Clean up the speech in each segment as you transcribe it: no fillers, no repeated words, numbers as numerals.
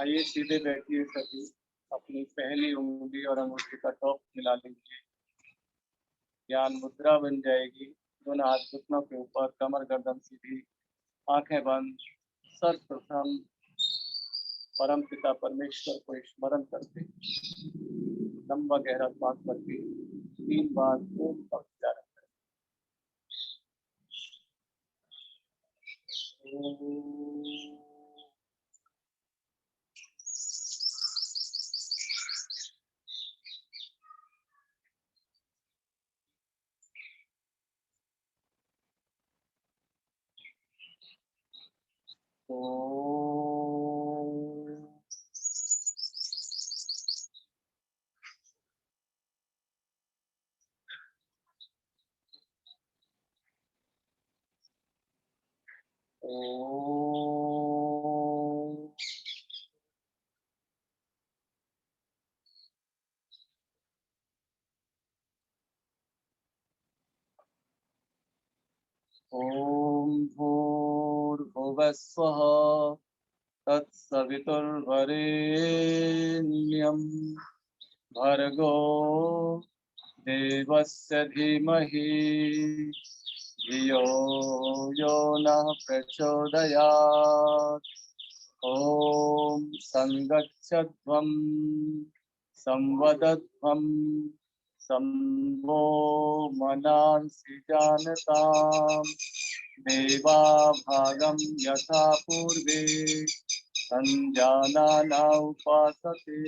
आइए सीधे बैठिए सभी। अपनी पहली उंगली और अंगूठी का टॉप मिला लीजिए। ज्ञान मुद्रा बन जाएगी। दोनों हाथ घुटनों के ऊपर, कमर गर्दन सीधी, आंखें बंद। सर्वप्रथम परम पिता परमेश्वर को स्मरण करते लंबा गहरा श्वास करके 3 बार ओम का उच्चारण करें। ओम भूर्भुवस्वः तत्सवितुर्वरेण्यं भर्गो देवस्य धीमहि धियो यो नः प्रचोदयात्। ओम संगच्छध्वं संवदध्वं संवो मनांसि जानताम् देवा भागं यथा पूर्वे संजानाना उपासते।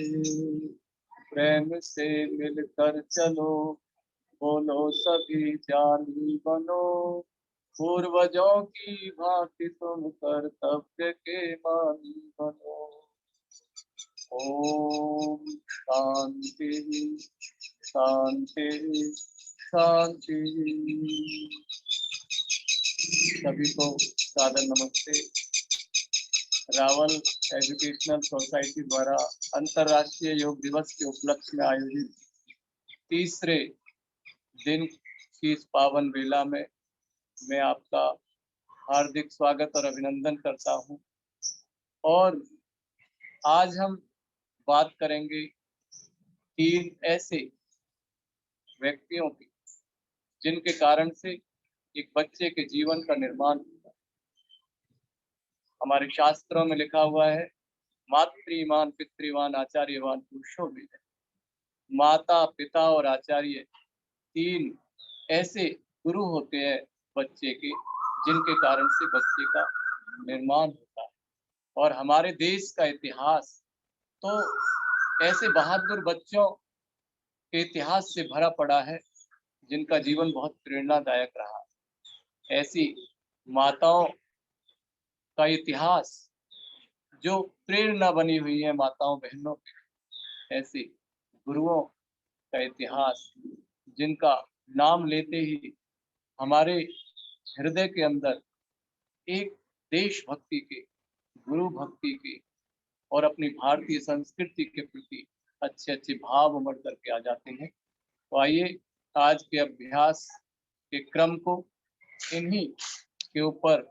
प्रेम से मिलकर चलो, बोलो सभी जानी बनो, पूर्वजों की भांति तुम कर्तव्य के मानी बनो। ओम शांति शांति शांति। सभी को सादर नमस्ते। रावल एजुकेशनल सोसाइटी द्वारा अंतर्राष्ट्रीय योग दिवस के उपलक्ष्य में आयोजित तीसरे दिन की इस पावन बेला में मैं आपका हार्दिक स्वागत और अभिनंदन करता हूं। और आज हम बात करेंगे 3 ऐसे व्यक्तियों की जिनके कारण से एक बच्चे के जीवन का निर्माण होता है। हमारे शास्त्रों में लिखा हुआ है, मातृवान पितृवान आचार्यवान पुरुषो में। माता, पिता और आचार्य 3 ऐसे गुरु होते हैं बच्चे के, जिनके कारण से बच्चे का निर्माण होता है। और हमारे देश का इतिहास तो ऐसे बहादुर बच्चों के इतिहास से भरा पड़ा है, जिनका जीवन बहुत प्रेरणादायक रहा। ऐसी माताओं का इतिहास जो प्रेरणा बनी हुई है माताओं बहनों के, ऐसे गुरुओं का इतिहास जिनका नाम लेते ही हमारे हृदय के अंदर एक देशभक्ति के, गुरु भक्ति के और अपनी भारतीय संस्कृति के प्रति अच्छे अच्छे भाव उमड़ करके आ जाते हैं। तो आइए आज के अभ्यास के क्रम को इन्हीं के ऊपर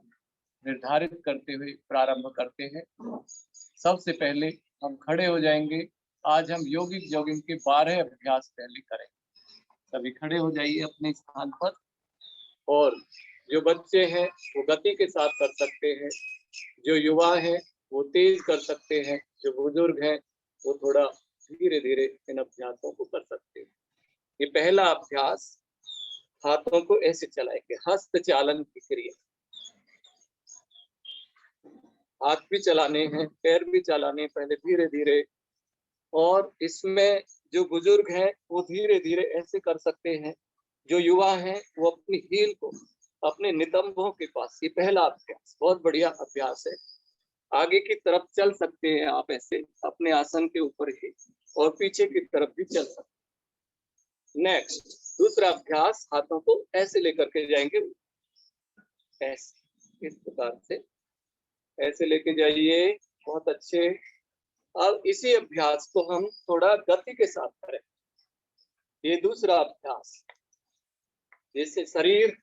निर्धारित करते हुए प्रारंभ करते हैं। सबसे पहले हम खड़े हो जाएंगे। आज हम योगिक जॉगिंग के 12 अभ्यास पहले करेंगे। सभी खड़े हो जाइए अपने स्थान पर। और जो बच्चे हैं वो गति के साथ कर सकते हैं, जो युवा हैं वो तेज कर सकते हैं, जो बुजुर्ग हैं वो थोड़ा धीरे धीरे इन अभ्यासों को कर सकते हैं। ये पहला अभ्यास, हाथों को ऐसे चलाएंगे, हस्त चालन की क्रिया। हाथ भी चलाने हैं, पैर भी चलाने हैं, पहले धीरे धीरे। और इसमें जो बुजुर्ग हैं वो धीरे धीरे ऐसे कर सकते हैं, जो युवा हैं वो अपनी हील को अपने नितंबों के पास। ये पहला अभ्यास बहुत बढ़िया अभ्यास है। आगे की तरफ चल सकते हैं आप ऐसे अपने आसन के ऊपर ही, और पीछे की तरफ भी चल सकते हैं। नेक्स्ट, दूसरा अभ्यास, हाथों को ऐसे लेकर के जाएंगे, ऐसे, इस प्रकार से ऐसे लेके जाइए। बहुत अच्छे। अब इसी अभ्यास को हम थोड़ा गति के साथ करें। ये दूसरा अभ्यास, जिससे शरीर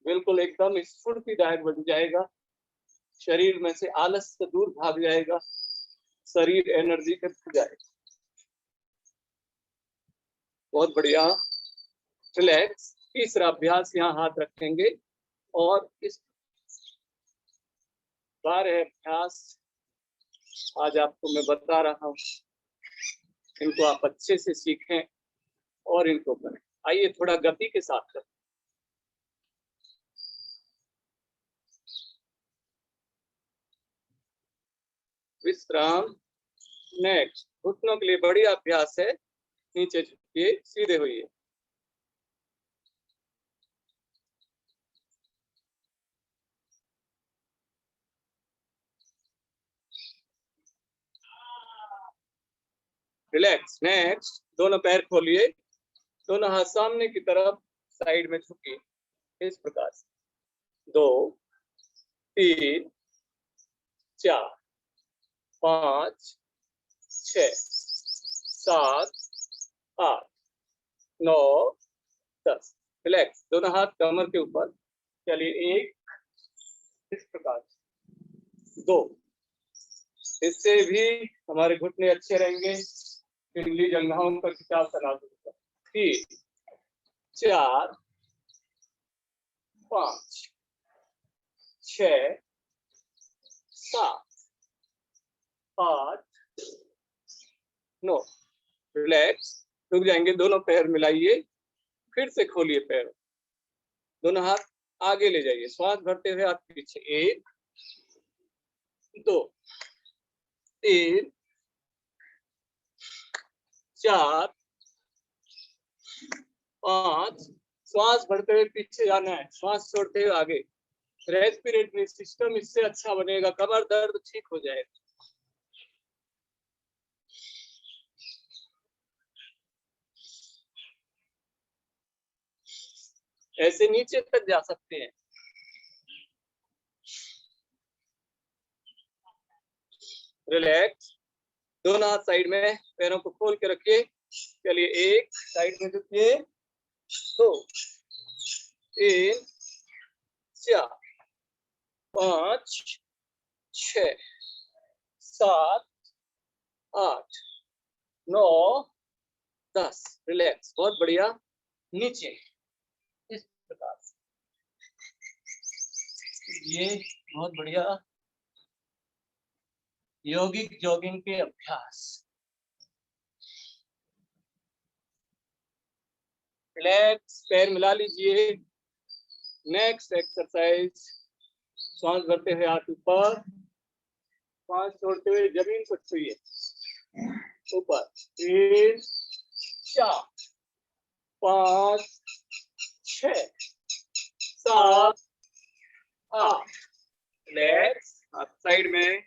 बिल्कुल एकदम स्फूर्तिदायक बन जाएगा, शरीर में से आलस्य दूर भाग जाएगा, शरीर एनर्जी के थक जाए। बहुत बढ़िया, रिलैक्स। तीसरा अभ्यास, यहाँ हाथ रखेंगे और इस बार अभ्यास आज आपको मैं बता रहा हूँ, इनको आप अच्छे से सीखें और इनको करें। आइए थोड़ा गति के साथ करें। विश्राम। नेक्स्ट, घुटनों के लिए बढ़िया अभ्यास है। नीचे झुकिए, सीधे होइए। रिलैक्स। नेक्स्ट, दोनों पैर खोलिए, दोनों हाथ सामने की तरफ साइड में झुकिए इस प्रकार से। 2 3 4 5 6 7 8 9 10। रिलैक्स, दोनों हाथ कमर के ऊपर। चलिए, 1 इस प्रकार, 2, इससे भी हमारे घुटने अच्छे रहेंगे, पिंडली जंघाओं का खिंचाव तनाव होगा। 3 4 5 6 7 8 9। रिलैक्स, रुक जाएंगे, दोनों पैर मिलाइए, फिर से खोलिए पैर, दोनों हाथ आगे ले जाइए, श्वास भरते हुए हाथ पीछे। 1 2 3 4 5। श्वास भरते हुए पीछे जाना है, श्वास छोड़ते हुए आगे। रेस्पिरेटरी सिस्टम इससे अच्छा बनेगा, कमर दर्द ठीक हो जाएगा। ऐसे नीचे तक जा सकते हैं। रिलैक्स, दोनों हाथ साइड में, पैरों को खोल के रखिए। चलिए, 1 साइड में झुकिए, 2 3 4 5 6 7 8 9 10। रिलैक्स, बहुत बढ़िया। नीचे इस प्रकार से, ये बहुत बढ़िया यौगिक जॉगिंग के अभ्यास। रिलैक्स, पैर मिला लीजिए। नेक्स्ट एक्सरसाइज, श्वास भरते हुए हाथ ऊपर, श्वास छोड़ते हुए जमीन को छूइए, ऊपर। 3 4 5 6 7 8। रिलैक्स, हाथ साइड में,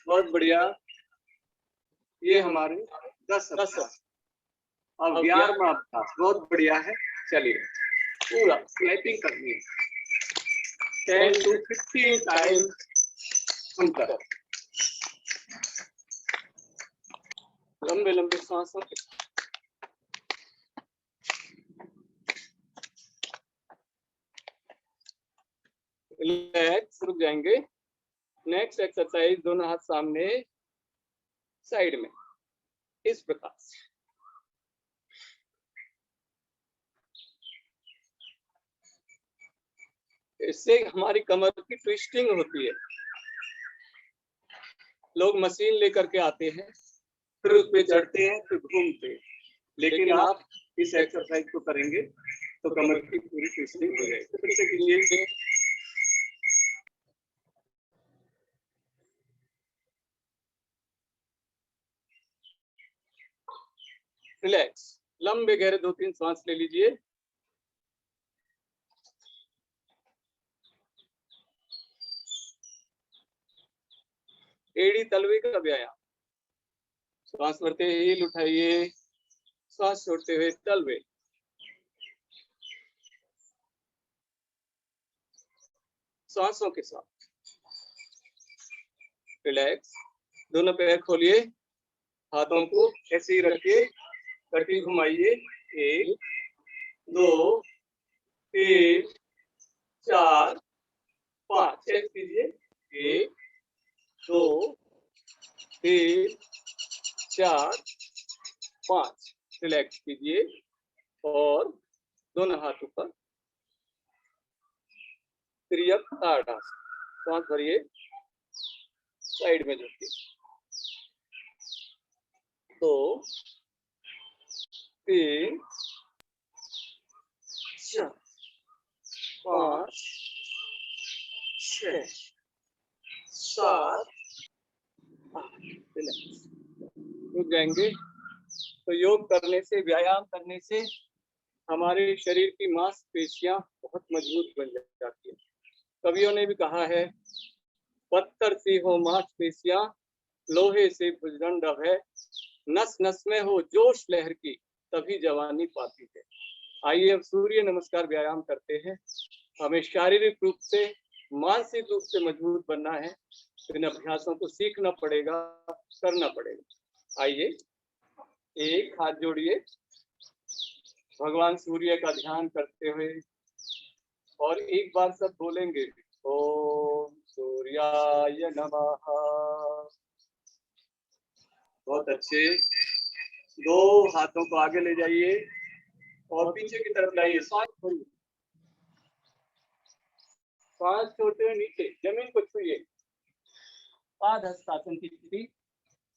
बहुत बढ़िया। ये हमारे 10 अब 11वां अभ्यास, बहुत बढ़िया है। चलिए, पूरा क्लैपिंग करनी है, 10 to 15 टाइम हम करें। लंबे लंबे सांसों के। रिलैक्स, रुक जाएंगे। नेक्स्ट एक्सरसाइज, दोनों हाथ सामने साइड में इस प्रकार से। इससे हमारी कमर की ट्विस्टिंग होती है। लोग मशीन लेकर के आते हैं, फिर उस पे चढ़ते हैं, फिर घूमते हैं, लेकिन आप इस एक्सरसाइज को करेंगे तो कमर की पूरी ट्विस्टिंग हो जाएगी। फिर से कीजिए। रिलैक्स, लंबे गहरे 2-3 सांस ले लीजिए। एड़ी तलवे का व्यायाम। श्वास भरते हुए हील उठाइए, श्वास छोड़ते हुए तलवे। सांसों के साथ। रिलैक्स, दोनों पैर खोलिए, हाथों को ऐसे ही रखिए, कटी घुमाइए। 1 2 3 4 5। चेक कीजिए। 1 2 3 4 5, रिलैक्स कीजिए और दोनों हाथ ऊपर, त्रियक ताड़ासन, सांस भरिए, साइड में झुकिए, 2 3 4 5 6 7 रिलैक्स। रुक जाएंगे। तो योग करने से, व्यायाम करने से हमारे शरीर की मांसपेशियां बहुत मजबूत बन जाती है। कवियों ने भी कहा है, पत्थर से हो मांसपेशियां, लोहे से भुजदंड है, नस नस में हो जोश लहर की, तभी जवानी पाती है। आइए अब सूर्य नमस्कार व्यायाम करते हैं। हमें शारीरिक रूप से, मानसिक रूप से मजबूत बनना है। इन अभ्यासों को सीखना पड़ेगा, करना पड़ेगा। आइए, एक हाथ जोड़िए, भगवान सूर्य का ध्यान करते हुए, और एक बार सब बोलेंगे, ओम सूर्याय नमः। बहुत अच्छे। 2 हाथों को आगे ले जाइए और पीछे की तरफ लाइए। सांस छोड़ते हुए नीचे जमीन को छूइए, पाद हस्तासन की स्थिति।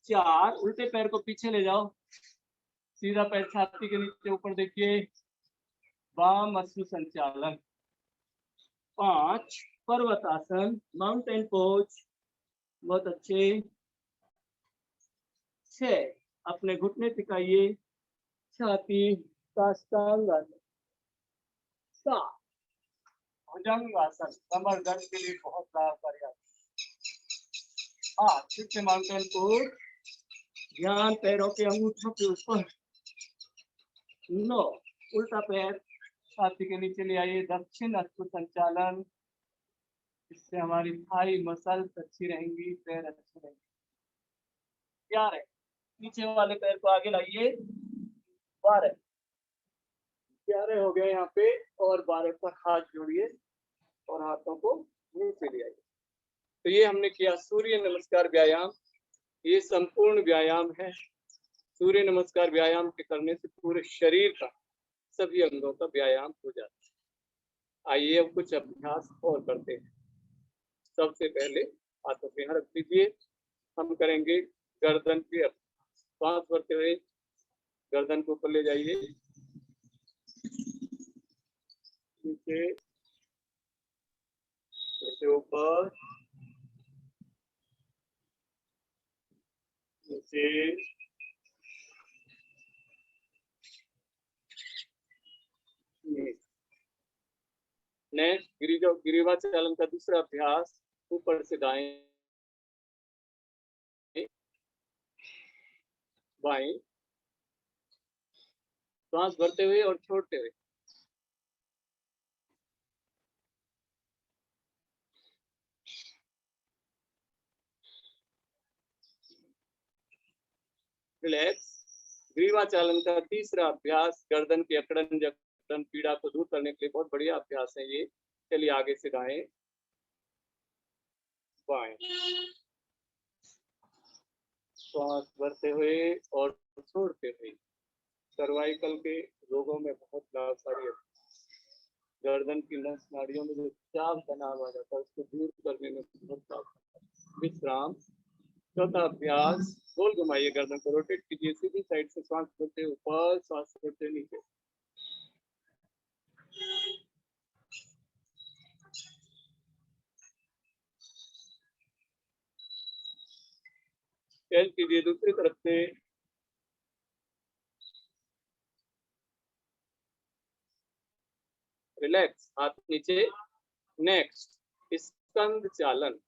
4, उल्टे पैर को पीछे ले जाओ, सीधा पैर छाती के नीचे ऊपर देखिए, वाम अश्रु संचालन। 5, पर्वतासन, माउंटेन पोज, बहुत अच्छे। 6, अपने घुटने टिकाइए, छाती साष्टांगासन। 7, भुजंगासन, कमर दर्द के लिए बहुत लाभकारी है। 8, फिर से माउंटेन पोज, ध्यान पैरों के अंगूठों के ऊपर। 9, उल्टा पैर छाती के नीचे ले आइए, दक्षिण अश्रु संचालन। इससे हमारी थाई मसल्स अच्छी रहेंगी, पैर अच्छे रहेंगे। 11, नीचे वाले पैर को आगे लाइए, 12 हो गए यहाँ पे, और 12 पर हाथ जोड़िए और हाथों को नीचे ले आइए। तो ये हमने किया सूर्य नमस्कार व्यायाम। ये संपूर्ण व्यायाम है। सूर्य नमस्कार व्यायाम के करने से पूरे शरीर का, सभी अंगों का व्यायाम हो जाता है। आइए अब कुछ अभ्यास और करते हैं। सबसे पहले हाथों पे रख दीजिए। हम करेंगे गर्दन के अभ्यास। सांस भरते हुए गर्दन को ऊपर ले जाइए, नीचे, ऊपर, नीचे, नेक्स्ट गिरिवाचालन का दूसरा अभ्यास, ऊपर से दाएं बाएं, सांस भरते हुए और छोड़ते हुए। रिलैक्स। ग्रीवाचालन का तीसरा अभ्यास, गर्दन की अकड़न जकड़न पीड़ा को दूर करने के लिए बहुत बढ़िया अभ्यास है ये। चलिए आगे से दाएं बाएं, सांस भरते हुए और छोड़ते हुए। सर्वाइकल के रोगों में बहुत लाभकारी है। गर्दन की नस नाड़ियों में जो चाप तनाव आ जाता है उसको दूर करने में बहुत लाभकारी। विश्राम। चौथा अभ्यास, गोल घुमाइए, गर्दन को रोटेट कीजिए, सीधी साइड से सांस छोड़ते ऊपर, सांस छोड़ते नीचे। चेंज कीजिए दूसरी तरफ से। रिलैक्स, हाथ नीचे। नेक्स्ट, स्कंद चालन।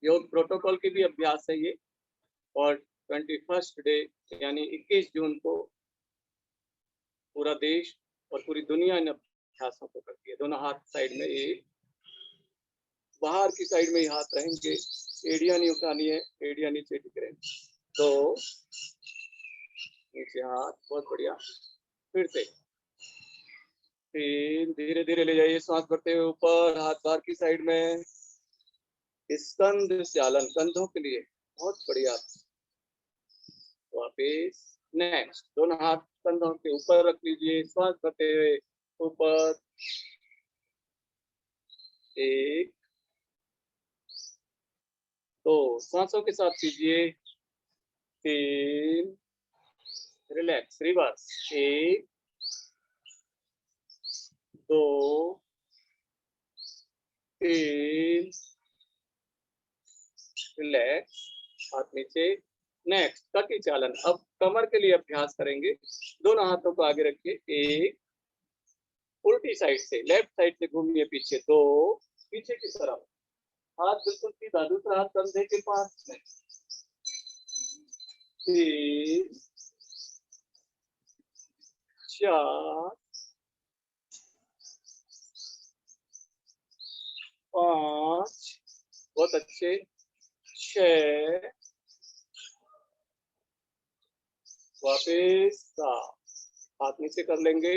योग प्रोटोकॉल के भी अभ्यास है ये, और 21 डे यानी 21 जून को पूरा देश और पूरी दुनिया इन अभ्यासों को करती है। दोनों हाथ साइड में, एक बाहर की साइड में ही हाथ रहेंगे, एड़ियां नहीं उठानी है, एड़ियां नीचे टिक रहेंगे। 2 नीचे हाथ, बहुत बढ़िया। फिर से 3, धीरे धीरे ले जाइए, सांस भरते हुए ऊपर, हाथ बाहर की साइड में। स्कंद चालन, कंधों के लिए बहुत बढ़िया। वापिस। नेक्स्ट, दोनों हाथ कंधों के ऊपर रख लीजिए, श्वास भरते हुए ऊपर, 1 2, सांसों के साथ कीजिए, 3, रिलैक्स, रिवर्स, 1 2 3, रिलैक्स, हाथ नीचे। नेक्स्ट, कटी चालन। अब कमर के लिए अभ्यास करेंगे। दोनों हाथों को आगे रखिए, 1, उल्टी साइड से, लेफ्ट साइड से घूमिए पीछे, 2, पीछे की तरफ, हाथ बिल्कुल सीधा, दूसरा हाथ कंधे के पास में, 3 4 5, बहुत अच्छे, 6, वापिस 7, हाथ नीचे कर लेंगे।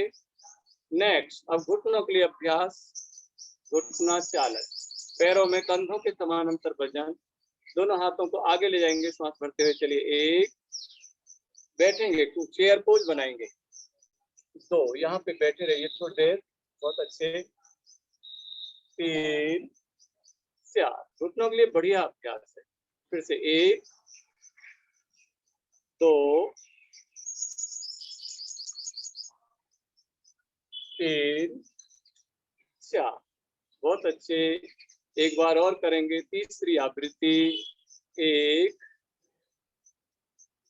नेक्स्ट, अब घुटनों के लिए अभ्यास, घुटना चालन। पैरों में कंधों के समानांतर वजन, दोनों हाथों को आगे ले जाएंगे, सांस भरते हुए चलिए, 1, बैठेंगे, चेयर पोज बनाएंगे, 2, यहाँ पे बैठे रहिए थोड़ी देर, बहुत अच्छे, 3 4, घुटनों के लिए बढ़िया अभ्यास है। फिर से 1 2 3 4, बहुत अच्छे। एक बार और करेंगे, तीसरी आवृत्ति, 1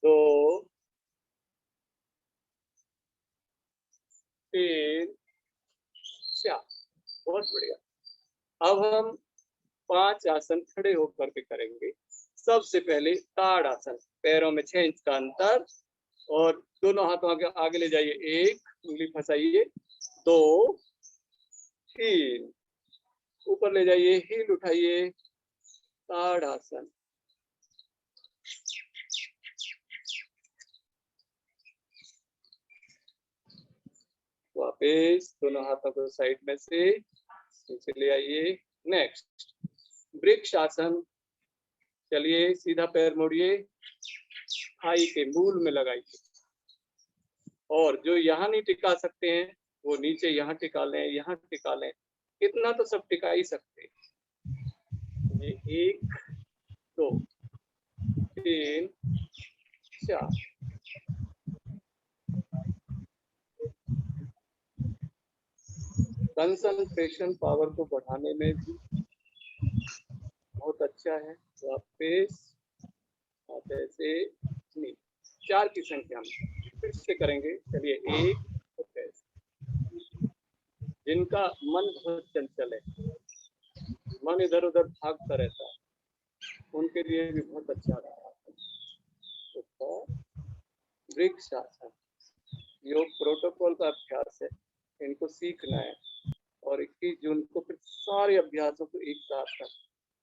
2 3 4, बहुत बढ़िया। अब हम 5 आसन खड़े होकर के करेंगे। सबसे पहले ताड़ासन, पैरों में 6 इंच का अंतर और दोनों हाथों आगे आगे ले जाइए, 1 उंगली फंसाइए, 2 3, ऊपर ले जाइए, हील उठाइए, ताड़ासन। वापिस दोनों हाथों को साइड में से नीचे ले आइए। नेक्स्ट, वृक्ष आसन। चलिए, सीधा पैर मोड़िए, थाई के मूल में लगाइए, और जो यहाँ नहीं टिका सकते हैं वो नीचे यहाँ टिका लें, यहाँ टिका लें, इतना तो सब टिका ही सकते हैं। ये 1 2 3 4, कंसंट्रेशन पावर को बढ़ाने में भी बहुत अच्छा है। वापिस ऐसे नहीं, 4 की संख्या में फिर से करेंगे। चलिए, 1, जिनका मन बहुत चंचल है, मन इधर उधर भागता रहता है, उनके लिए भी बहुत अच्छा रहा। तो वृक्ष आसन योग प्रोटोकॉल का अभ्यास है, इनको सीखना है, और 21 जून को फिर सारे अभ्यासों को एक साथ कर।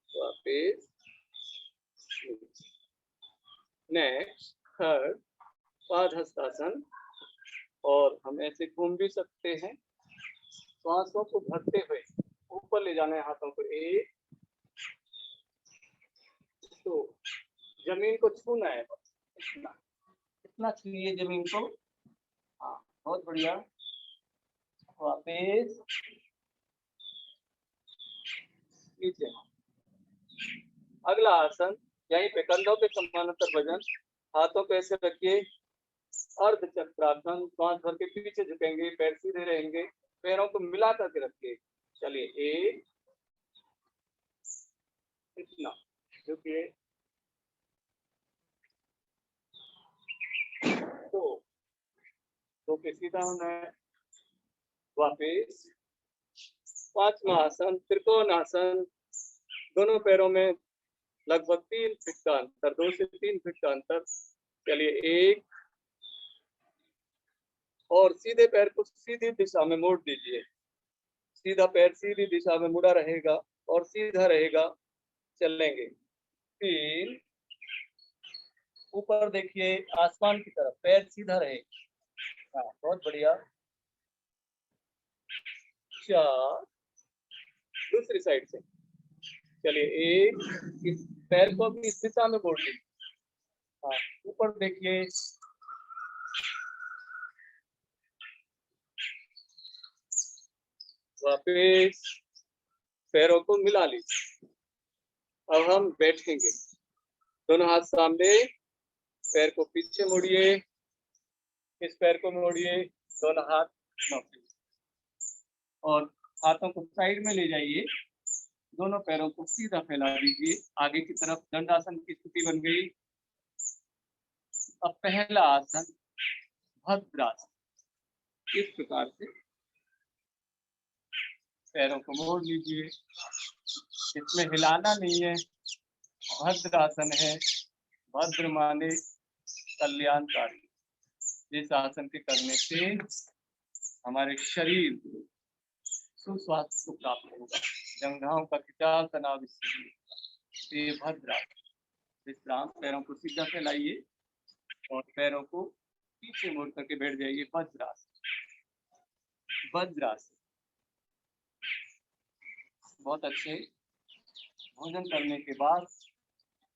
वापिस। नेक्स्ट, थर्ड, पादहस्तासन, और हम ऐसे घूम भी सकते हैं, श्वासों को भरते हुए ऊपर ले जाना है हाथों को, 1 2, जमीन को छूना है, इतना छूइए जमीन को, हाँ बहुत बढ़िया। वापिस नीचे। अगला आसन, यहीं पे कंधों के समानांतर वजन, हाथों को ऐसे रखिए, अर्ध चक्रासन, श्वास भर के पीछे झुकेंगे, पैर सीधे रहेंगे, पैरों को मिला करके रखिए। चलिए, 1, इतना झुकिए, 2 के सीधा होना है। वापिस 5वां आसन, त्रिकोण आसन, दोनों पैरों में लगभग 3 फीट का अंतर, 2 से 3 फीट का अंतर। चलिए, 1, और सीधे पैर को सीधी दिशा में मोड़ दीजिए, सीधा पैर सीधी दिशा में मुड़ा रहेगा और सीधा रहेगा, चलेंगे। 3, ऊपर देखिए, आसमान की तरफ, पैर सीधा रहे, हाँ बहुत बढ़िया। 4, दूसरी साइड से, चलिए, 1, इस पैर को भी इस दिशा में मोड़ लीजिए, हाँ, ऊपर देखिए, वापिस पैरों को मिला लीजिए। अब हम बैठेंगे, दोनों हाथ सामने, पैर को पीछे मोड़िए, इस पैर को मोड़िए, दोनों हाथ नोकिए और हाथों को साइड में ले जाइए, दोनों पैरों को सीधा फैला दीजिए आगे की तरफ। दंडासन की स्थिति बन गई। अब पहला आसन भद्रासन। इस प्रकार से पैरों को मोड़ लीजिए, इसमें हिलाना नहीं है, भद्रासन है। भद्र माने कल्याणकारी। इस आसन के करने से हमारे शरीर सुस्वास्थ्य को प्राप्त होगा, जंघाओं का खिंचाव, तनाव इससे ये भद्रासन। विश्राम, पैरों को सीधा फैलाइए और पैरों को पीछे मोड़ करके बैठ जाइए। वज्रासन। वज्रासन बहुत अच्छे। भोजन करने के बाद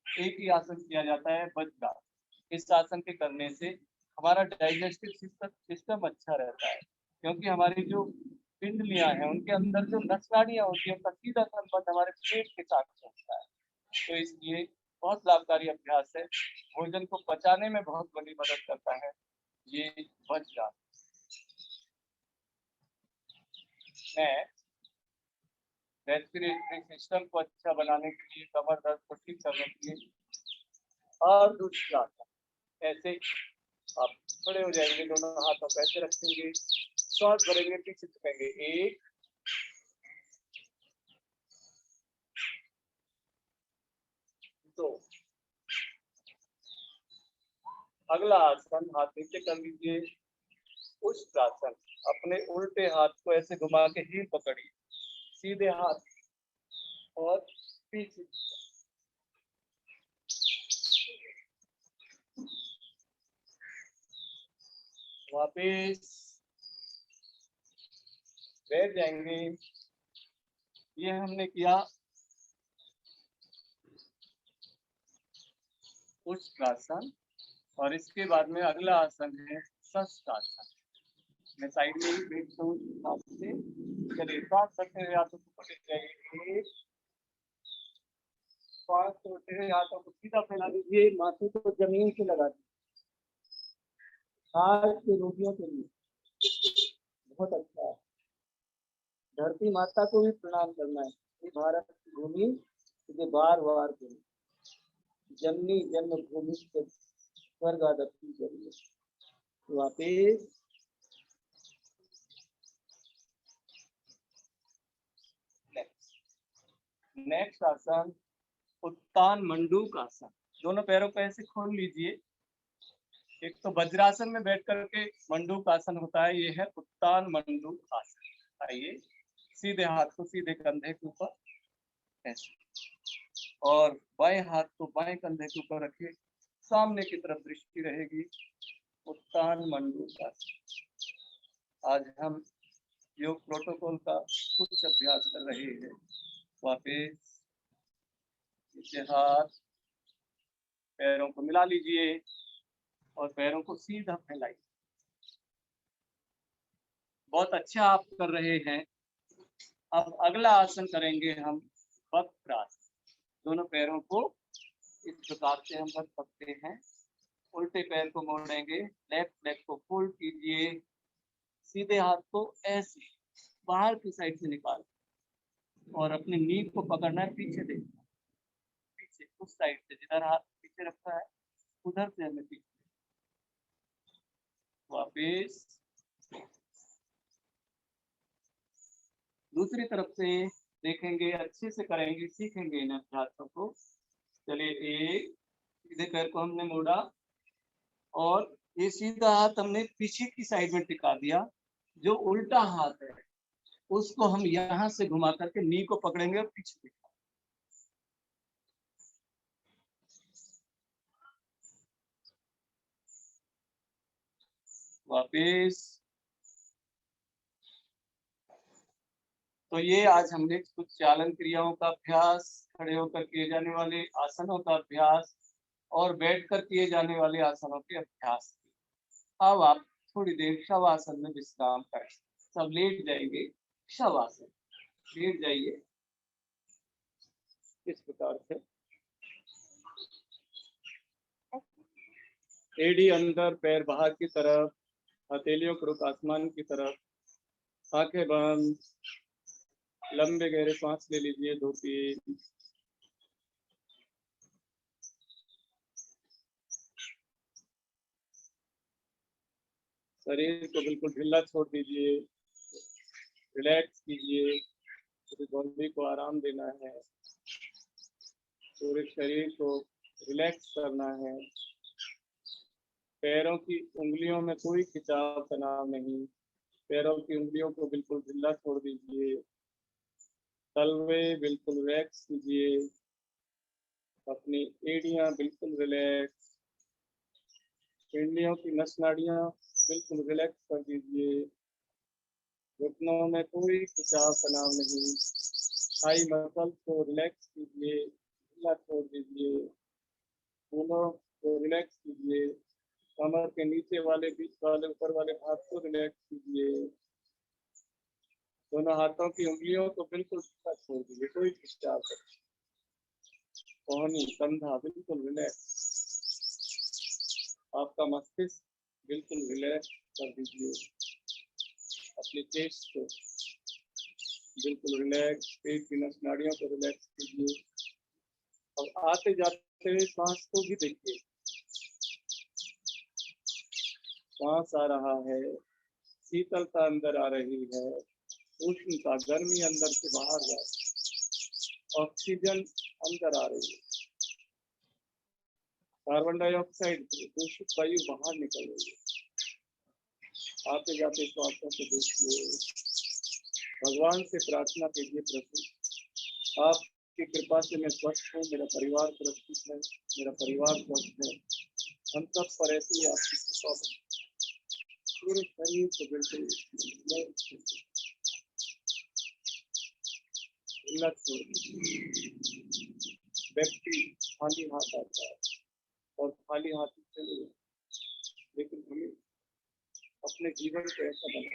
एक ही आसन किया जाता है, वज्रासन। इस आसन के करने से हमारा डाइजेस्टिव सिस्टम अच्छा रहता है, क्योंकि हमारी जो पिंडलियां हैं उनके अंदर जो नस नाड़ियां होती है उनका सीधा संबंध हमारे पेट के साथ होता है। तो इसलिए बहुत लाभकारी अभ्यास है, भोजन को पचाने में बहुत बड़ी मदद करता है ये वज्रासन। रेस्पिरेटरी सिस्टम को अच्छा बनाने के लिए, कमर दर्द को ठीक करने के लिए, और दूसरा ऐसे आप खड़े हो जाएंगे, दोनों हाथों को ऐसे रखेंगे, श्वास भरेंगे, पीछे झुकेंगे, 1 2। अगला आसन, हाथ नीचे कर लीजिए, उष्ट्रासन। अपने उल्टे हाथ को ऐसे घुमा के हील पकड़िए, सीधे हाथ और पीछे। वापिस बैठ जाएंगे। ये हमने किया उष्ट्रासन, और इसके बाद में अगला आसन है शस्त्रासन। मैं साइड में ही बैठता हूँ हाथ से। चलिए, श्वास करते हुए हाथों को पकड़ जाइए, श्वास छोड़ते हुए हाथों को सीधा फैला दीजिए, माथे को जमीन से लगा दीजिए। हार्ट के रोगियों के लिए बहुत अच्छा है। धरती माता को भी प्रणाम करना है, ये भारत की भूमि मुझे बार बार जननी जन्मभूमि से स्वर्ग आदि करिए। वापिस नेक्स्ट आसन उत्तान मंडूक आसन। दोनों पैरों को ऐसे खोल लीजिए। एक तो वज्रासन में बैठ करके मंडूक आसन होता है, ये है उत्तान मंडूक आसन। आइए, सीधे हाथ को सीधे कंधे के ऊपर ऐसे, और बाएं हाथ को बाएं कंधे के ऊपर रखिए, सामने की तरफ दृष्टि रहेगी। उत्तान मंडूक आसन। आज हम योग प्रोटोकॉल का कुछ अभ्यास कर रहे हैं। वापिस हाथ, पैरों को मिला लीजिए और पैरों को सीधा फैलाइए। बहुत अच्छा आप कर रहे हैं। अब अगला आसन करेंगे हम वक्रासन। दोनों पैरों को इस प्रकार से हम रख सकते हैं, उल्टे पैर को मोड़ेंगे, लेफ्ट लेग को फोल्ड कीजिए, सीधे हाथ को ऐसे बाहर की साइड से निकाल और अपने नी को पकड़ना है, पीछे देखना, पीछे उस साइड से जिधर हाथ पीछे रखा है उधर से हमें पीछे। वापिस दूसरी तरफ से देखेंगे, अच्छे से करेंगे, सीखेंगे इन अभ्यासों को। चलिए, एक सीधे पैर को हमने मोड़ा और ये सीधा हाथ हमने पीछे की साइड में टिका दिया। जो उल्टा हाथ है उसको हम यहाँ से घुमा करके नी को पकड़ेंगे और पीछे दिखा। वापिस। तो ये आज हमने कुछ चालन क्रियाओं का अभ्यास, खड़े होकर किए जाने वाले आसनों का अभ्यास, और बैठकर किए जाने वाले आसनों के अभ्यास किए। अब आप थोड़ी देर शवासन में विश्राम करें। सब लेट जाएंगे, शवासन लेट जाइए इस प्रकार से। एड़ी अंदर, पैर बाहर की तरफ, हथेलियों का रुख आसमान की तरफ, आंखें बंद, लंबे गहरे सांस ले लीजिए 2-3। शरीर को बिल्कुल ढीला छोड़ दीजिए, रिलैक्स कीजिए, पूरी बॉडी को आराम देना है, पूरे शरीर को रिलैक्स करना है। पैरों की उंगलियों में कोई खिंचाव तनाव नहीं, पैरों की उंगलियों को बिल्कुल ढीला छोड़ दीजिए, तलवे बिल्कुल रिलैक्स कीजिए, अपनी एड़ियां बिल्कुल रिलैक्स, पिंडियों की नस नाड़ियां बिल्कुल रिलैक्स कर दीजिए, घुटनों में कोई खिंचाव तनाव नहीं, थाई मसल को रिलैक्स कीजिए, ढीला छोड़ दीजिए, फूलों को रिलैक्स कीजिए, कमर के नीचे वाले, बीच वाले, ऊपर वाले हाथ को रिलैक्स कीजिए, दोनों हाथों की उंगलियों को बिल्कुल ढीला छोड़ दीजिए, कोई खिंचाव नहीं, कोहनी कंधा बिल्कुल रिलैक्स, आपका मस्तिष्क बिल्कुल रिलैक्स कर दीजिए, अपनी चेस्ट को बिल्कुल रिलैक्स, पेट की नस नाड़ियों को रिलैक्स कीजिए। और आते जाते हुए सांस को भी देखिए, सांस आ रहा है, शीतलता अंदर आ रही है, उष्णता गर्मी अंदर से बाहर जा रही है, ऑक्सीजन अंदर आ रही है, कार्बन डाइऑक्साइड दूषित वायु बाहर निकल रही है। आते जाते श्वासों को देखिए, भगवान से प्रार्थना कीजिए, प्रभु आपकी कृपा से मैं स्वस्थ हूँ, मेरा परिवार सुरक्षित है, मेरा परिवार स्वस्थ है, हम सब पर ऐसी आपकी कृपा बने, पूरे शरीर को बिल्कुल व्यक्ति खाली हाथ आता है और खाली हाथ चले, लेकिन हमें अपने जीवन को ऐसा बना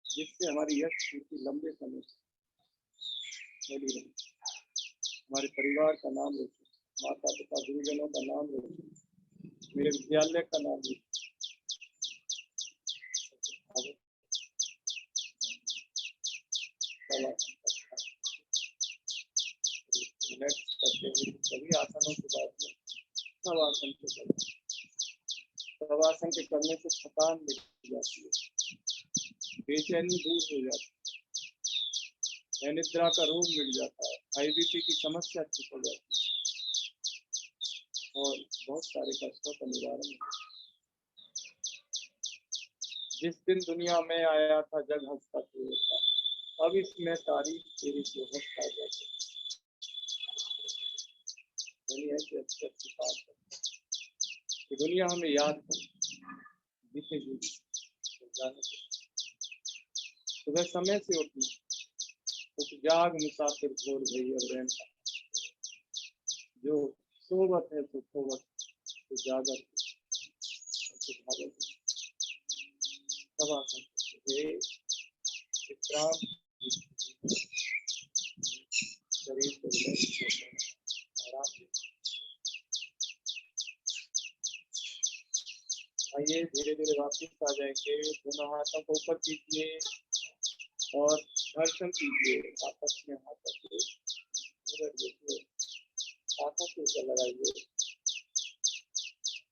जिससे हमारी यश कीर्ति लंबे समय से बनी रहे, हमारे परिवार का नाम रोशन, माता पिता गुरुजनों का नाम रोशन, मेरे विद्यालय का नाम रोशन। सभी आसनों के बाद में शवासन के करना, शवासन के करने से थकान मिट जाती है, बेचैनी दूर हो जाती है, निद्रा का रोग मिट जाता है, IBP की समस्या ठीक हो जाती है और बहुत सारे कष्टों का निवारण होता है। जिस दिन दुनिया में आया था जग हंसता था, अब इसमें तारीफ तेरी जो हंसता जाती कि दुनिया हमें याद कर जीतेगी। सुबह समय से उठना, जाग मुसाफिर भोर भई अब रैन, जो सोवत है तो सोवत, तो जागत सब आसन विश्राम, शरीर को आराम। आइए धीरे धीरे वापस आ जाएंगे, दोनों हाथों को ऊपर कीजिए और घर्षण कीजिए, आपस में हाथों को हाथों के ऊपर लगाइए,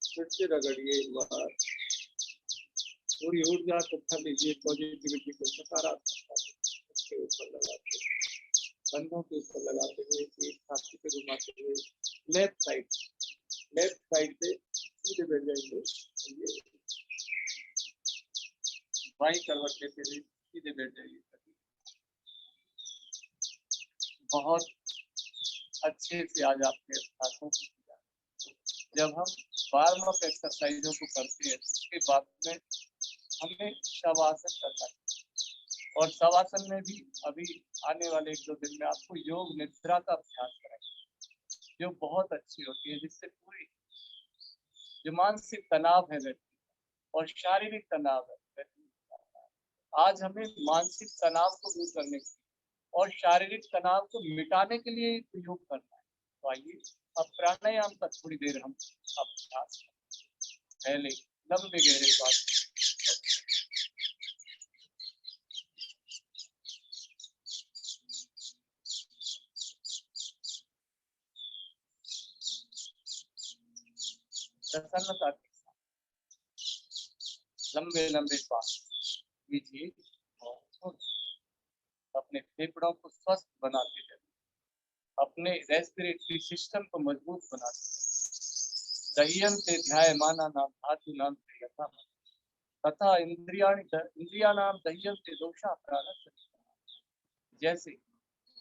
फिर से रगड़िए, एक बार पूरी ऊर्जा को भर लीजिए, पॉजिटिविटी को, सकारात्मकता उसके ऊपर लगाते हुए, कंधों के ऊपर लगाते हुए, एक छाती पे घुमाते हुए, लेफ्ट साइड से सीधे बैठ जाएंगे, बाई करवट लेते हुए सीधे बैठ जाइए। बहुत अच्छे से आज आपके अभ्यासों को किया। जब हम वार्म अप एक्सरसाइजों को करते हैं उसके बाद में हमें शवासन करना चाहिए, और शवासन में भी अभी आने वाले 1-2 दिन में आपको योग निद्रा का अभ्यास कराएंगे। जो बहुत अच्छी होती है, जिससे पूरी जो मानसिक तनाव है व्यक्ति और शारीरिक तनाव है व्यक्ति, आज हमें मानसिक तनाव को दूर करने के और शारीरिक तनाव को मिटाने के लिए प्रयोग करना है। तो आइए अब प्राणायाम का थोड़ी देर हम अभ्यास पहले लंबे गहरे श्वास प्रसन्नता के साथ लंबे लंबे श्वास लीजिए और अपने फेफड़ों को स्वस्थ बनाते जाइए, अपने रेस्पिरेटरी सिस्टम को मजबूत बनाते जाइए। दह्यम से ध्यायमाना नाम धातु नाम से यथा तथा इंद्रियाणाम दह्यम से दोषा प्रारब्ध, जैसे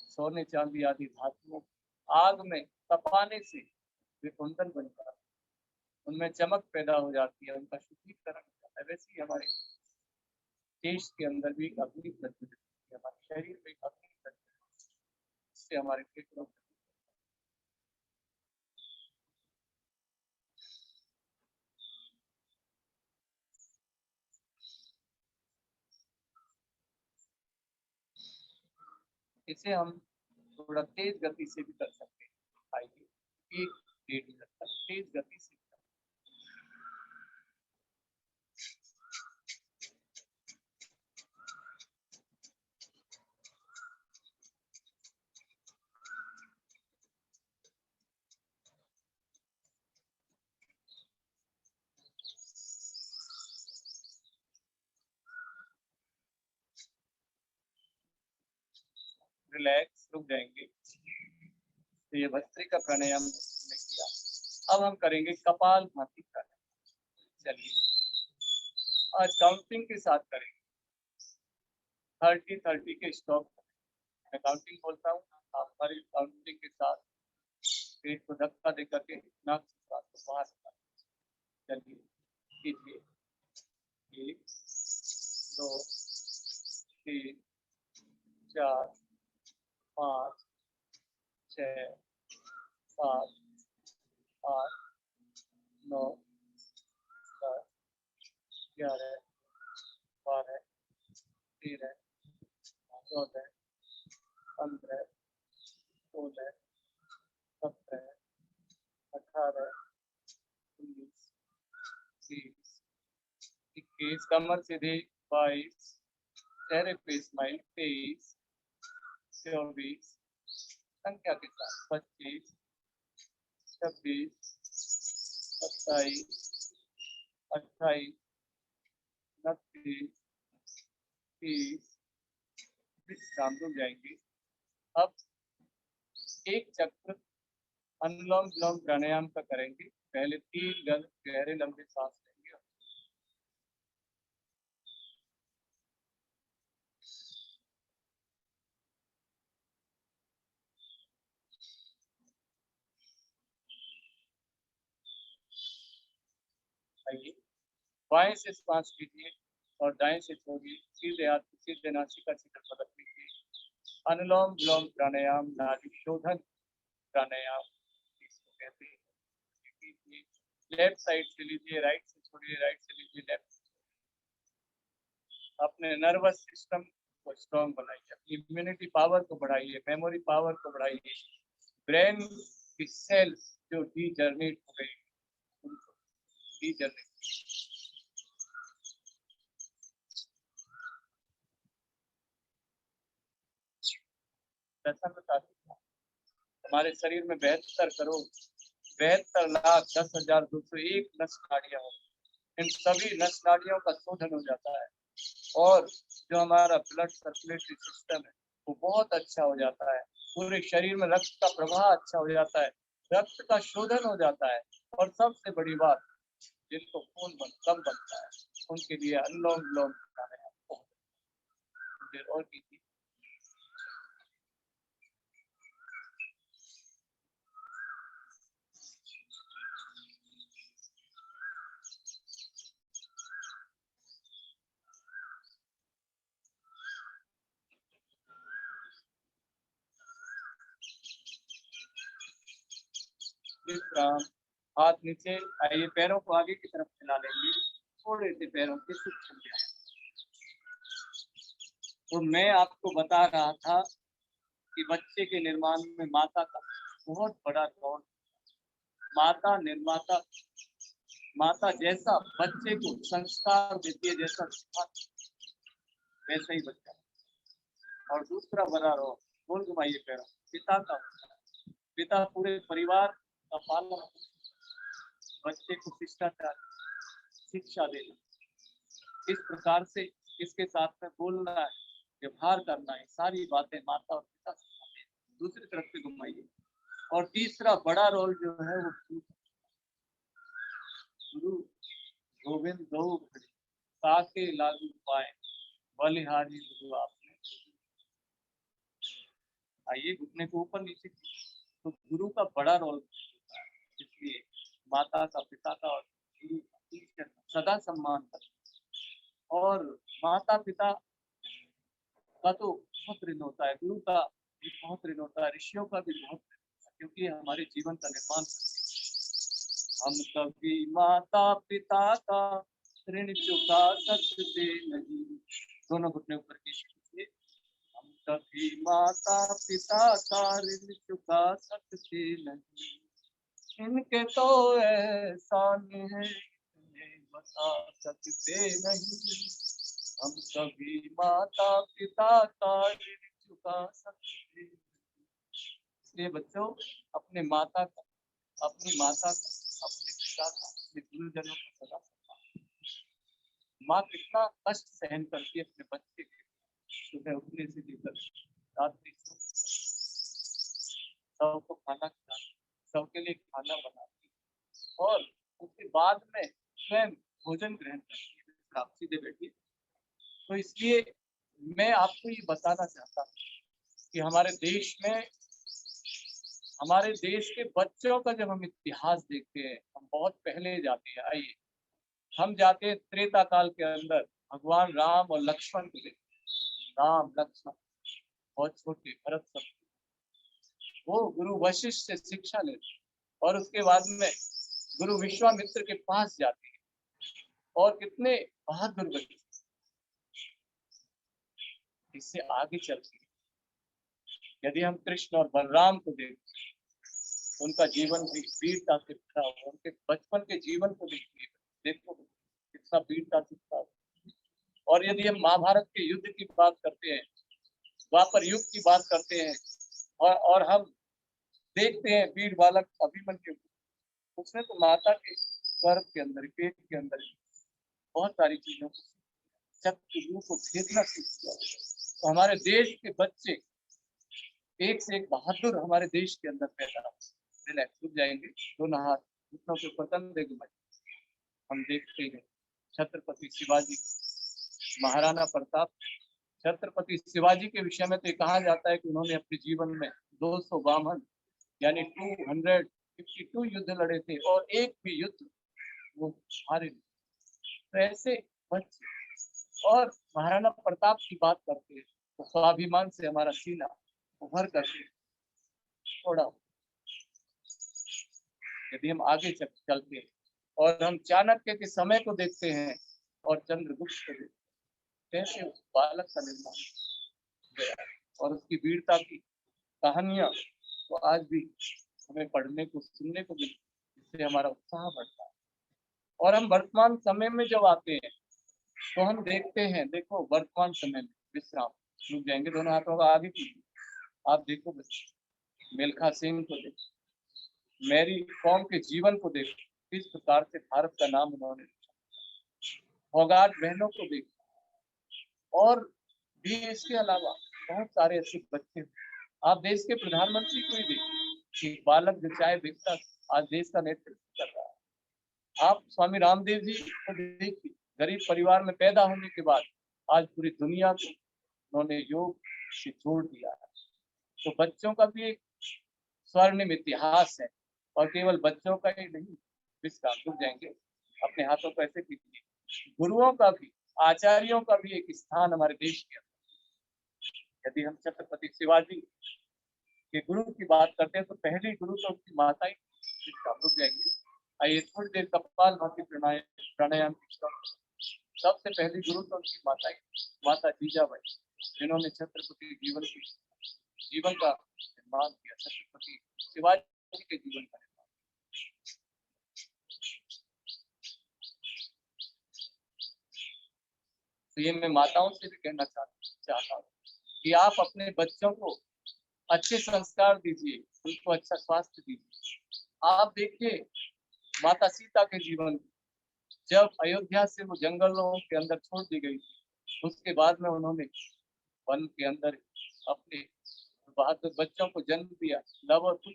सोने चांदी आदि धातुओं आग में तपाने से वे कुंदन बनता है, उनमें चमक पैदा हो जाती है, उनका शुद्धिकरण हो जाता है। वैसे ही हमारे देश के अंदर भी एक अग्नि प्रज्वलित होती है, हमारे शरीर में एक अग्नि प्रज्वलित होती है, इससे हमारे फेफड़ों इसे हम थोड़ा तेज गति से भी कर सकते हैं। आइए एक 1.5 मिनट तक तेज गति से रिलैक्स रुक जाएंगे। तो ये भस्त्रिका प्राणायाम हमने किया, अब हम करेंगे कपाल भाती प्राणायाम। चलिए आज काउंटिंग के साथ करेंगे, 30-30 के स्टॉप। मैं काउंटिंग बोलता हूँ, आप हमारी काउंटिंग के साथ पेट को धक्का दे करके नाक से श्वास को बाहर निकालें। चलिए कीजिए, 1 2 3 4 5 6 7 8 9 10 11 12 13 14 15 16 17 18 19 20 21 कमर सीधी, 22 चेहरे पे स्माइल, 23 24 संख्या के साथ, 25 26 27 28 29 30 विश्राम रुक जाएंगे। अब एक चक्र अनुलोम विलोम प्राणायाम का करेंगे। पहले 3 गहरे लंबे सांस लेंगे। आइए बाएं से श्वास कीजिए और दाएं से छोड़िए, सीधे हाथ सीधे नासिका से पलक लीजिए। अनुलोम विलोम प्राणायाम नाड़ी शोधन प्राणायाम इसको कहते हैं। लेफ्ट साइड से लीजिए, राइट से छोड़िए, राइट से लीजिए, लेफ्ट। अपने नर्वस सिस्टम को स्ट्रॉन्ग बनाइए, अपनी इम्यूनिटी पावर को बढ़ाइए, मेमोरी पावर को बढ़ाइए। ब्रेन की सेल्स जो डीजनरेट हो गई उनको डीजनरेट, हमारे शरीर में 72,72,10,201 नस नाड़ियां हो, इन सभी नस नाड़ियों का शोधन हो जाता है और जो हमारा ब्लड सर्कुलेटरी सिस्टम है वो बहुत अच्छा हो जाता है। पूरे शरीर में रक्त का प्रवाह अच्छा हो जाता है, रक्त का शोधन हो जाता है। और सबसे बड़ी बात, जिनको खून कम बनता है उनके लिए अनुलोम विलोम और कीजिए। विश्राम। हाथ नीचे, आइए पैरों को आगे की तरफ फैला लेंगे, थोड़े से पैरों के सूक्ष्म व्यायाम। तो मैं आपको बता रहा था कि बच्चे के निर्माण में माता का बहुत बड़ा रोल। माता निर्माता, माता जैसा बच्चे को संस्कार देती है, जैसा वैसा ही बच्चा। और दूसरा बड़ा रोल, गोल घुमाइए पैरों, पिता का। पिता पूरे परिवार का पालन, बच्चे को शिष्टाचार शिक्षा देना, इस प्रकार से इसके साथ में बोलना है, व्यवहार करना है, सारी बातें माता और पिता सिखाते हैं। दूसरी तरफ से घुमाइए। और तीसरा बड़ा रोल जो है वो गुरु गोविंद दो ताके लागू पाए बलिहारी गुरु आपने। आइए घुटने को ऊपर नीचे। तो गुरु का बड़ा रोल होता है, इसलिए माता का, पिता का और गुरु का सदा सम्मान करना। और माता पिता का तो बहुत ऋण होता है, गुरु का भी बहुत ऋण होता है, ऋषियों का भी बहुत ऋण होता है, क्योंकि हमारे जीवन का निर्माण करते हैं। हम कभी माता पिता का ऋण चुका सकते नहीं। दोनों घुटने ऊपर कीजिए। हम कभी माता पिता का ऋण चुका सकते नहीं, इनके तो एहसान है इन्हें बता सकते नहीं। हम कभी माता पिता का ऋण चुका सकते। इसलिए बच्चों, अपने माता का, अपनी माता का, अपने पिता का, अपने गुरुजनों का सदा सम्मान। माँ कितना कष्ट सहन करती है अपने बच्चे के, सुबह उठने से लेकर रात्रि सबको खाना खिलाती, सबके लिए खाना बनाती, और उसके बाद में स्वयं भोजन ग्रहण करती है। आप सीधे बैठिए। तो इसलिए मैं आपको ये बताना चाहता हूँ कि हमारे देश में, हमारे देश के बच्चों का जब हम इतिहास देखते हैं, हम बहुत पहले जाते हैं। आइए हम जाते हैं त्रेता काल के अंदर, भगवान राम और लक्ष्मण को देखते। राम लक्ष्मण बहुत छोटे, भरत सब, वो गुरु वशिष्ठ से शिक्षा लेते, और उसके बाद में गुरु विश्वामित्र के पास जाते हैं, और कितने बहादुर बच्चे। इससे आगे चलते हैं, यदि हम कृष्ण और बलराम को देखते, उनका जीवन भी वीरता से भरा हुआ, उनके बचपन के जीवन को देखिए, देखो कितना वीरता से भरा हुआ। और यदि हम महाभारत के युद्ध की बात करते हैं, द्वापर युग की बात करते हैं, और हम देखते हैं वीर बालक अभिमन्यु, उसने तो माता के गर्भ के अंदर, पेट के अंदर बहुत सारी चीजों को, शत्रु को भेदना सीख किया। तो हमारे देश के बच्चे एक से एक बहादुर हमारे देश के अंदर पैदा हुए। रिलैक्स, रुक जाएंगे, दोनों हाथ घुटनों के ऊपर कंधे घुमाए। हम देखते हैं छत्रपति शिवाजी, महाराणा प्रताप। छत्रपति शिवाजी के विषय में तो कहा जाता है कि उन्होंने अपने जीवन में 252 यानी 252 युद्ध लड़े थे, और एक भी युद्ध वो हारे नहीं। तो ऐसे बच्चे, और महाराणा प्रताप की बात करते हैं तो स्वाभिमान से हमारा सीना उभर करके थोड़ा। यदि हम आगे चलते हैं और हम चाणक्य के समय को देखते हैं और चंद्रगुप्त को देखते हैं, कैसे उस बालक का निर्माण गया, और उसकी वीरता की कहानियां तो आज भी हमें पढ़ने को, सुनने को मिलती, जिससे हमारा उत्साह बढ़ता है। और हम वर्तमान समय में जब आते हैं तो हम देखते हैं, देखो वर्तमान समय में विश्राम, रुक जाएंगे, दोनों हाथों का आगे कीजिए। आप देखो बच्चे, मिल्खा सिंह को देखो, मैरी कॉम के जीवन को देखो, किस प्रकार से भारत का नाम उन्होंने, फोगाट बहनों को देखो, और भी इसके अलावा बहुत सारे ऐसे बच्चे। आप देश के प्रधानमंत्री को ही देखिए, एक बालक जो चाय बेचता आज देश का नेतृत्व कर रहा है। आप स्वामी रामदेव जी को देखिए, गरीब परिवार में पैदा होने के बाद आज पूरी दुनिया को उन्होंने योग से जोड़ दिया है। तो बच्चों का भी एक स्वर्णिम इतिहास है, और केवल बच्चों का ही नहीं, इसका रुक जाएंगे, अपने हाथों को ऐसे कीजिए। गुरुओं का भी, आचार्यों का भी एक स्थान हमारे देश के अंदर। यदि हम छत्रपति शिवाजी के गुरु की बात करते हैं तो पहली गुरु तो उसकी माता ही, विश्राम रुक जाएंगे। आइए थोड़ी देर कपाल भाती प्राणायाम सबसे पहली गुरु तो उनकी माता जीजाबाई, जिन्होंने छत्रपति जीवन का निर्माण किया, छत्रपति शिवाजी के जीवन का निर्माण। तो ये मैं माताओं से भी कहना चाहता हूँ कि आप अपने बच्चों को अच्छे संस्कार दीजिए, उनको अच्छा स्वास्थ्य दीजिए। आप देखिए माता सीता के जीवन, जब अयोध्या से वो जंगलों के अंदर छोड़ दी गई थी, उसके बाद में उन्होंने वन के अंदर अपने बहादुर बच्चों को जन्म दिया, लव और कुछ,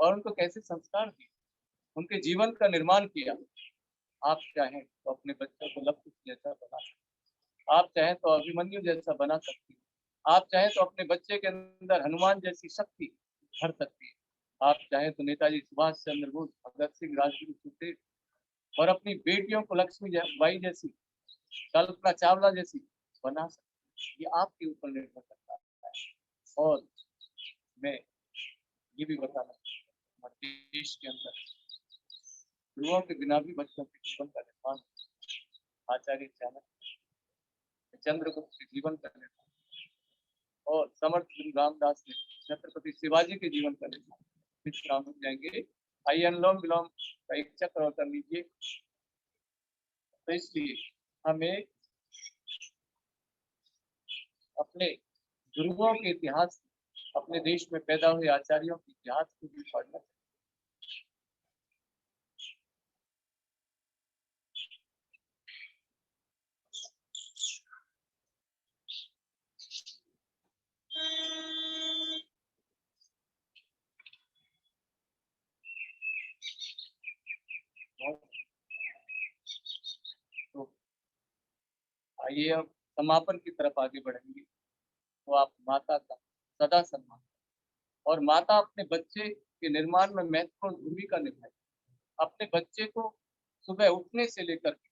और उनको कैसे संस्कार दिए, उनके जीवन का निर्माण किया। आप चाहें तो अपने बच्चों को लव कुछ जैसा बना सकते, आप चाहें तो अभिमन्यु जैसा बना सकती है, आप चाहें तो अपने बच्चे के अंदर हनुमान जैसी शक्ति भर सकती है, आप चाहें तो नेताजी सुभाष चंद्र बोस, भगत सिंह, राजगुरु सुखदेव और अपनी बेटियों को लक्ष्मी बाई जैसी, कल्पना चावला जैसी बना सकते। ये आपके ऊपर निर्भर करता है। और मैं ये भी बताना हमारे देश के अंदर गुरुओं के बिना भी बच्चों के जीवन का निर्माण, आचार्य चाणक्य, चंद्रगुप्त के जीवन का निर्माण और समर्थ गुरु रामदास ने छत्रपति शिवाजी के जीवन का निर्माण। विश्राम हो जाएंगे। आइए अनुलोम विलोम का एक चक्र कर लीजिए। तो इसलिए हमें अपने गुरुओं के इतिहास, अपने देश में पैदा हुए आचार्यों के इतिहास को भी पढ़ना चाहिए। तो आइए अब समापन की तरफ आगे बढ़ेंगे। तो आप माता का सदा सम्मान, और माता अपने बच्चे के निर्माण में महत्वपूर्ण भूमिका निभाए। अपने बच्चे को सुबह उठने से लेकर के,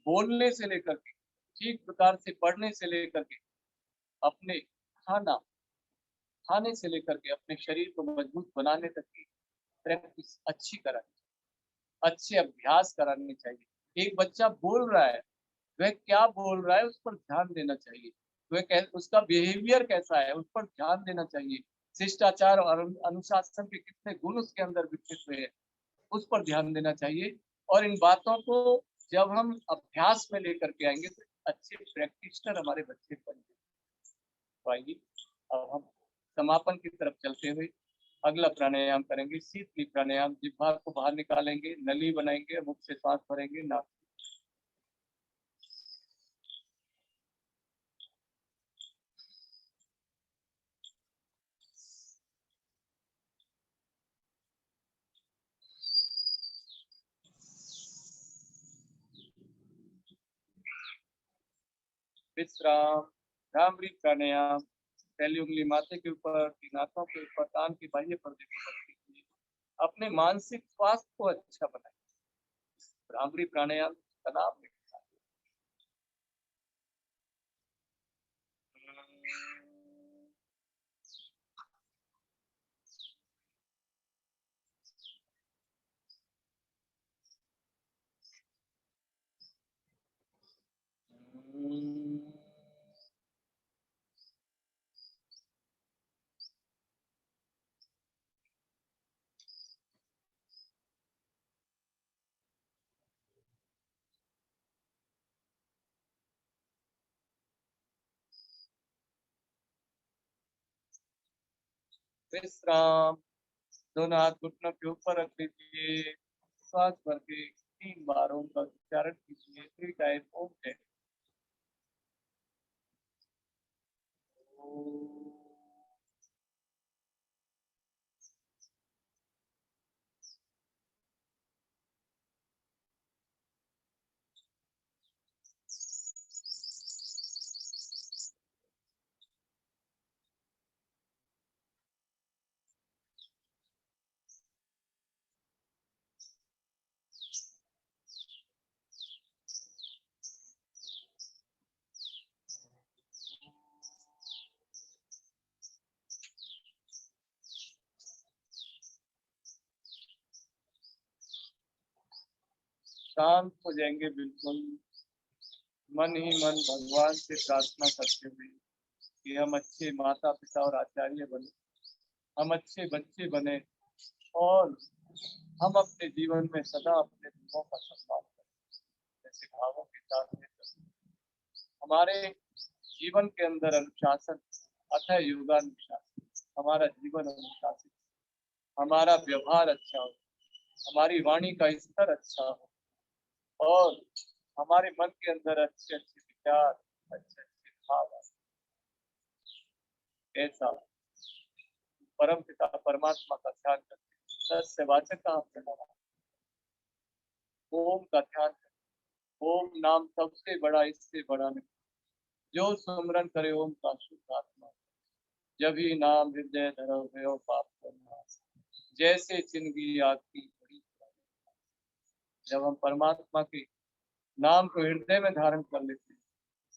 बोलने से लेकर के, ठीक प्रकार से पढ़ने से लेकर के, अपने खाने से लेकर के अपने शरीर को मजबूत बनाने तक की प्रैक्टिस अच्छी करानी, अच्छे अभ्यास कराने चाहिए। एक बच्चा बोल रहा है, वह क्या बोल रहा है उस पर ध्यान देना चाहिए, वह उसका बिहेवियर कैसा है उस पर ध्यान देना चाहिए, शिष्टाचार और अनुशासन के कितने गुण उसके अंदर विकसित हुए हैं उस पर ध्यान देना चाहिए। और इन बातों को जब हम अभ्यास में लेकर के आएंगे तो अच्छे प्रैक्टिशनर हमारे बच्चे बन पाएंगे। अब हम समापन की तरफ चलते हुए अगला प्राणायाम करेंगे, शीतली प्राणायाम। जिह्वा को बाहर निकालेंगे, नली बनाएंगे, मुख से सांस भरेंगे, नाक विश्राम। भ्रामरी प्राणायाम। पहली उंगली माथे के ऊपर, तीन आंखों के ऊपर, कान के बाह्य पर्दे को रख दीजिए। अपने मानसिक स्वास्थ्य को अच्छा बनाए। भ्रामरी प्राणायाम तनाव में विश्राम। दोनों हाथ घुटनों के ऊपर रख लीजिए। श्वास भर के 3 बार ओम का उच्चारण कीजिए। 3 टाइम ओम है। शांत हो जाएंगे बिल्कुल। मन ही मन भगवान से प्रार्थना करते हुए कि हम अच्छे माता पिता और आचार्य बने, हम अच्छे बच्चे बने और हम अपने जीवन में सदा अपने गुरुओं का सम्मान करें, जैसे भावों के साथ में हमारे जीवन के अंदर अनुशासन अथवा योगानुशासन, हमारा जीवन अनुशासित, हमारा व्यवहार अच्छा हो, हमारी वाणी का स्तर अच्छा हो और हमारे मन के अंदर अच्छे अच्छे विचार, अच्छे अच्छे भाव आए। ऐसा परम पिता परमात्मा का ध्यान करते, सत्य वाचक का हम चढ़ावा, ओम का ध्यान करें। ओम नाम सबसे बड़ा, इससे बड़ा नहीं। जो सुमरन करे ओम का शुद्ध आत्मा, जब ही नाम हृदय धरो भयो पाप करना, जैसे चिन्ह आग की बड़ी। जब हम परमात्मा के नाम को हृदय में धारण कर लेते हैं,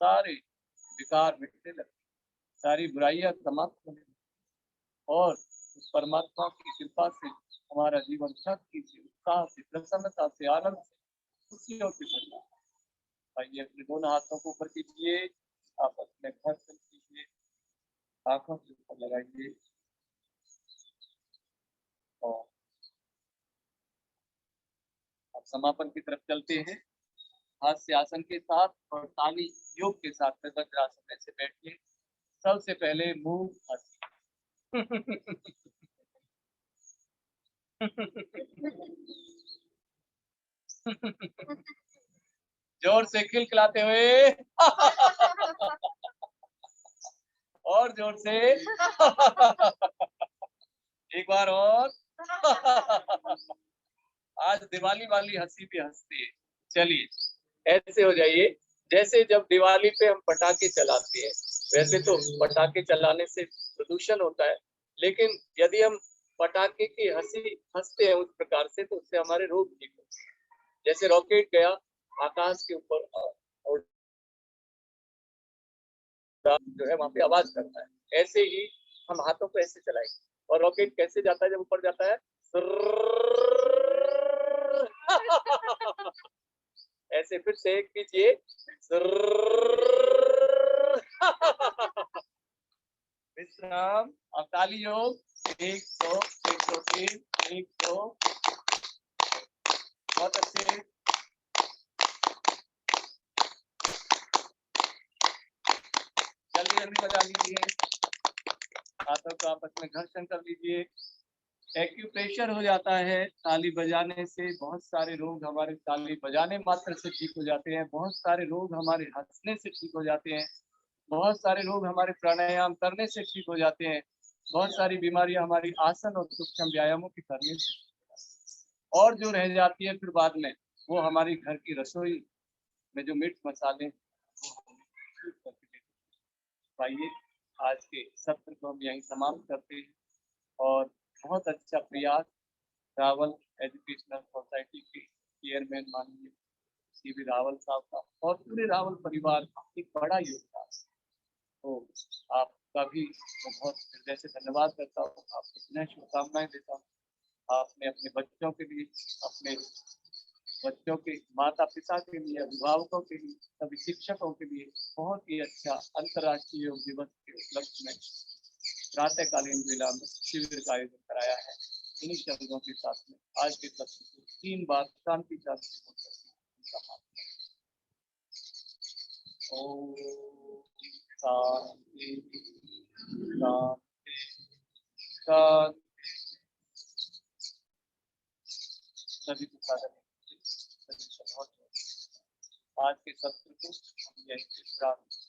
सारे विकार मिटने लगते, सारी बुराइयां समाप्त होने लगती और उस परमात्मा की कृपा से हमारा जीवन शक्ति से, उत्साह से, प्रसन्नता से, आनंद से, खुशियों से भर जाता है। आइए अपने दोनों हाथों को ऊपर कीजिए, आप अपने घर से कीजिए, आंखों के ऊपर लगाइए और अब समापन की तरफ चलते हैं। हाथ से आसन के साथ और ताली योग के साथ में वज्रासन में से बैठिए। सबसे पहले मुंह जोर से खिलखिलाते हुए और जोर से एक बार और आज दिवाली वाली हंसी भी हंसती है। चलिए ऐसे हो जाइए जैसे जब दिवाली पे हम पटाखे चलाते हैं। वैसे तो पटाखे चलाने से प्रदूषण होता है, लेकिन यदि हम पटाखे की हंसी हंसते हैं उस प्रकार से तो उससे हमारे रोग ठीक होते हैं। जैसे रॉकेट गया आकाश के ऊपर और जो है वहां पे आवाज करता है, ऐसे ही हम हाथों को ऐसे चलाएंगे और रॉकेट कैसे जाता है जब ऊपर जाता है ऐसे फिर से एक कीजिए विश्राम। अब ताली योग 100 103 100 बहुत अच्छे। जल्दी जल्दी बजा लीजिए, हाथों को आपस में घर्षण कर लीजिए। एक्यूप्रेशर हो जाता है ताली बजाने से। बहुत सारे रोग हमारे ताली बजाने मात्र से ठीक हो जाते हैं, बहुत सारे रोग हमारे हंसने से ठीक हो जाते हैं, बहुत सारे रोग हमारे प्राणायाम करने से ठीक हो जाते हैं, बहुत सारी बीमारियां हमारी आसन और सूक्ष्म व्यायामों के करने से, और जो रह जाती है फिर बाद में वो हमारी घर की रसोई में जो मिर्च मसाले पाइए। आज के सत्र को हम यहीं समाप्त करते हैं और बहुत अच्छा प्रयास रावल एजुकेशनल सोसाइटी के चेयरमैन माननीय सीवी रावल साहब का और पूरे रावल परिवार का एक बड़ा योगदान। तो आपका भी बहुत हृदय से धन्यवाद करता हूँ, आपको पुनः शुभकामनाएं देता हूँ। आपने अपने बच्चों के लिए, अपने बच्चों के माता पिता के लिए, अभिभावकों के लिए, सभी शिक्षकों के लिए बहुत ही अच्छा अंतर्राष्ट्रीय योग दिवस के उपलक्ष्य में प्रातःकालीन जिला में शिविर का आयोजन कराया है। इन्हीं शब्दों के साथ में आज के सत्र को 3 बार शांति सभी आज के सत्र को हम यहीं से प्राप्त